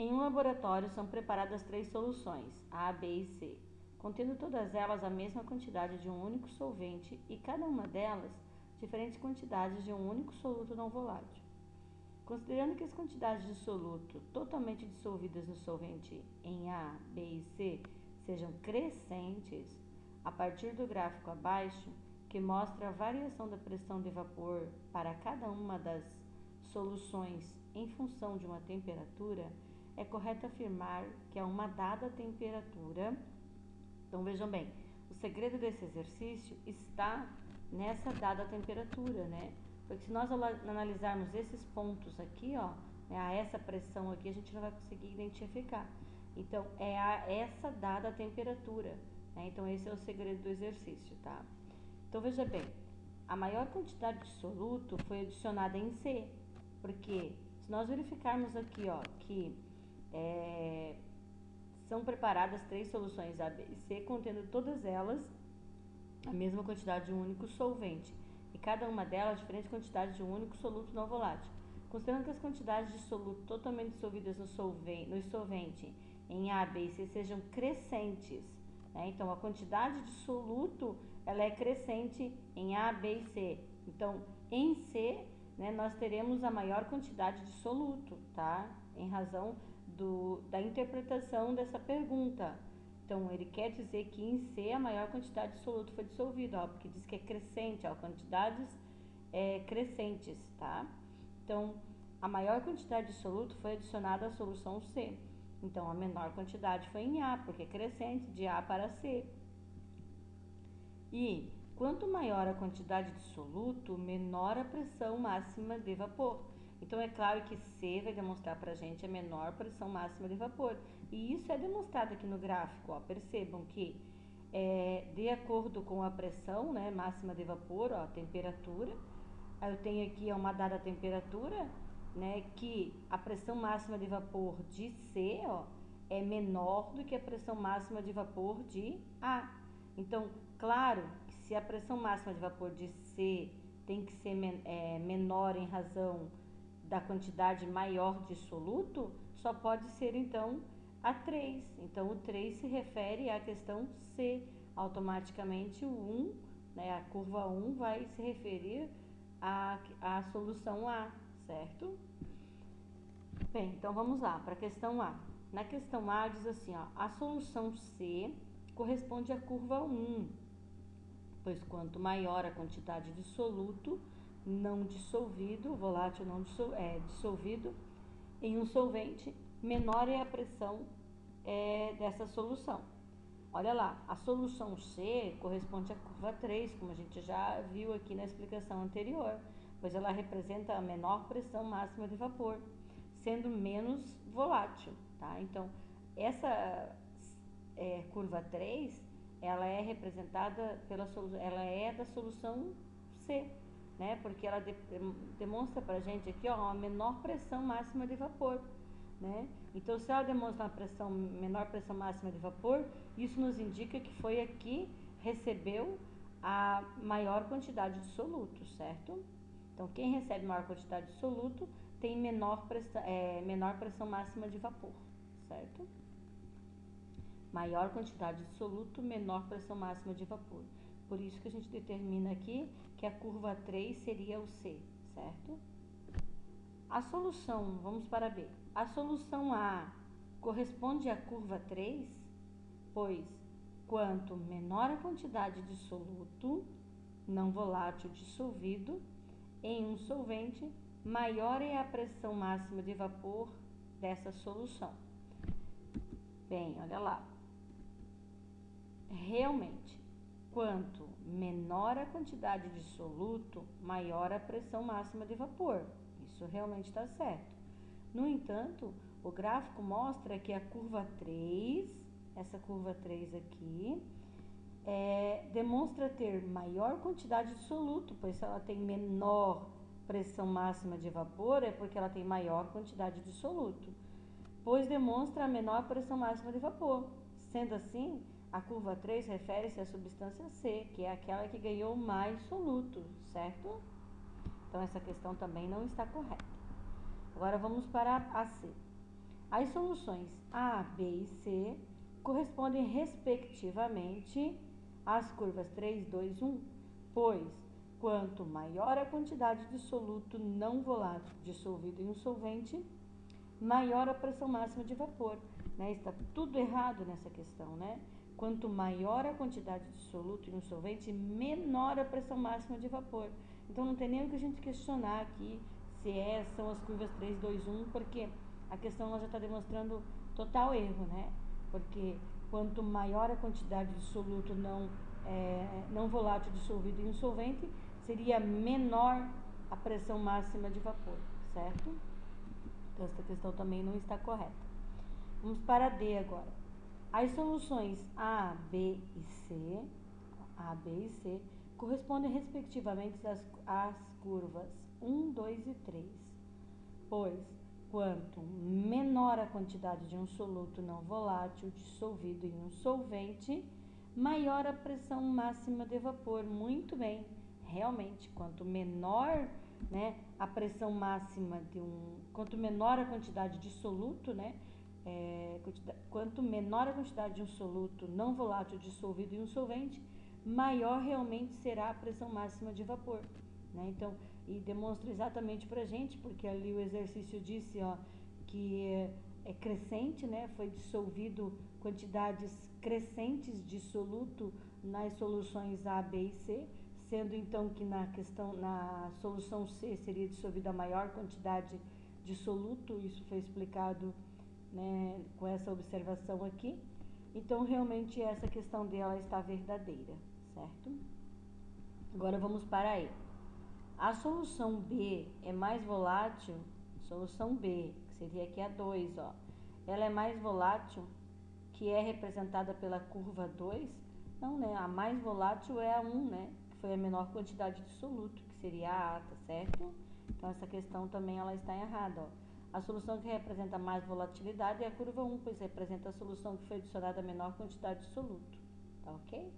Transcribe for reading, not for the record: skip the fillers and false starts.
Em um laboratório são preparadas 3 soluções, A, B e C, contendo todas elas a mesma quantidade de um único solvente e cada uma delas diferentes quantidades de um único soluto não volátil. Considerando que as quantidades de soluto totalmente dissolvidas no solvente em A, B e C sejam crescentes, a partir do gráfico abaixo, que mostra a variação da pressão de vapor para cada uma das soluções em função de uma temperatura, é correto afirmar que a uma dada temperatura. Então vejam bem, o segredo desse exercício está nessa dada temperatura, né? Porque se nós analisarmos esses pontos aqui, ó, né, a essa pressão aqui, a gente não vai conseguir identificar. Então, é a essa dada temperatura, né? Então, esse é o segredo do exercício, tá? Então, veja bem, a maior quantidade de soluto foi adicionada em C, porque se nós verificarmos aqui, ó, que são preparadas 3 soluções A, B e C, contendo todas elas a mesma quantidade de um único solvente, e cada uma delas diferente quantidade de um único soluto não volátil. Considerando que as quantidades de soluto totalmente dissolvidas no solvente em A, B e C sejam crescentes, né? Então, a quantidade de soluto ela é crescente em A, B e C. Então, em C, né, nós teremos a maior quantidade de soluto, tá? Em razão da interpretação dessa pergunta. Então, ele quer dizer que em C a maior quantidade de soluto foi dissolvido, ó, porque diz que é crescente, ó, quantidades crescentes, tá? Então, a maior quantidade de soluto foi adicionada à solução C. Então, a menor quantidade foi em A, porque é crescente, de A para C. E quanto maior a quantidade de soluto, menor a pressão máxima de vapor. Então, é claro que C vai demonstrar para a gente a menor pressão máxima de vapor. E isso é demonstrado aqui no gráfico. Ó. Percebam que, de acordo com a pressão, né, máxima de vapor, ó, a temperatura, eu tenho aqui uma dada temperatura, né, que a pressão máxima de vapor de C, ó, é menor do que a pressão máxima de vapor de A. Então, claro que se a pressão máxima de vapor de C tem que ser menor em razão da quantidade maior de soluto, só pode ser então a 3. Então, o 3 se refere à questão C. Automaticamente, o 1, né, a curva 1 vai se referir à solução A, certo? Bem, então vamos lá para a questão A. Na questão A diz assim, ó, a solução C corresponde à curva 1, pois quanto maior a quantidade de soluto não dissolvido, volátil não dissolvido em um solvente, menor é a pressão dessa solução. Olha lá, a solução C corresponde à curva 3, como a gente já viu aqui na explicação anterior, pois ela representa a menor pressão máxima de vapor, sendo menos volátil, tá? Então, essa curva 3, ela é representada ela é da solução C, né? Porque ela demonstra pra gente aqui, ó, a menor pressão máxima de vapor, né? Então, se ela demonstra uma menor pressão máxima de vapor, isso nos indica que foi aqui recebeu a maior quantidade de soluto, certo? Então, quem recebe maior quantidade de soluto tem menor pressão máxima de vapor, certo? Maior quantidade de soluto, menor pressão máxima de vapor. Por isso que a gente determina aqui que a curva 3 seria o C, certo? A solução, vamos para B. A solução A corresponde à curva 3, pois quanto menor a quantidade de soluto não volátil dissolvido em um solvente, maior é a pressão máxima de vapor dessa solução. Bem, olha lá. Realmente, quanto menor a quantidade de soluto, maior a pressão máxima de vapor. Isso realmente está certo. No entanto, o gráfico mostra que a curva 3, essa curva 3 aqui, demonstra ter maior quantidade de soluto, pois se ela tem menor pressão máxima de vapor, é porque ela tem maior quantidade de soluto, pois demonstra a menor pressão máxima de vapor. Sendo assim, a curva 3 refere-se à substância C, que é aquela que ganhou mais soluto, certo? Então, essa questão também não está correta. Agora, vamos para a C. As soluções A, B e C correspondem respectivamente às curvas 3, 2, 1, pois quanto maior a quantidade de soluto não volátil dissolvido em um solvente, maior a pressão máxima de vapor, né? Está tudo errado nessa questão, né? Quanto maior a quantidade de soluto em um solvente, menor a pressão máxima de vapor. Então não tem nem o que a gente questionar aqui se são as curvas 3, 2, 1, porque a questão ela já está demonstrando total erro, né? Porque quanto maior a quantidade de soluto não volátil dissolvido em um solvente, seria menor a pressão máxima de vapor, certo? Então, essa questão também não está correta. Vamos para D agora. As soluções A, B e C correspondem respectivamente às curvas 1, 2 e 3, pois quanto menor a quantidade de um soluto não volátil dissolvido em um solvente, maior a pressão máxima de vapor. Muito bem, realmente, quanto menor, né, a pressão máxima quanto menor a quantidade de soluto, né, quanto menor a quantidade de um soluto não volátil dissolvido em um solvente, maior realmente será a pressão máxima de vapor, né? Então, e demonstra exatamente pra gente, porque ali o exercício disse, ó, que é crescente, né? Foi dissolvido quantidades crescentes de soluto nas soluções A, B e C, sendo então que na solução C seria dissolvida a maior quantidade de soluto. Isso foi explicado, né, com essa observação aqui. Então, realmente, essa questão dela está verdadeira, certo? Agora, vamos para E. A solução B é mais volátil, solução B, que seria aqui a 2, ó. Ela é mais volátil, que é representada pela curva 2. Não, né? A mais volátil é a 1, né? Que foi a menor quantidade de soluto, que seria a A, tá certo? Então, essa questão também ela está errada, ó. A solução que representa mais volatilidade é a curva 1, pois representa a solução que foi adicionada a menor quantidade de soluto, tá ok?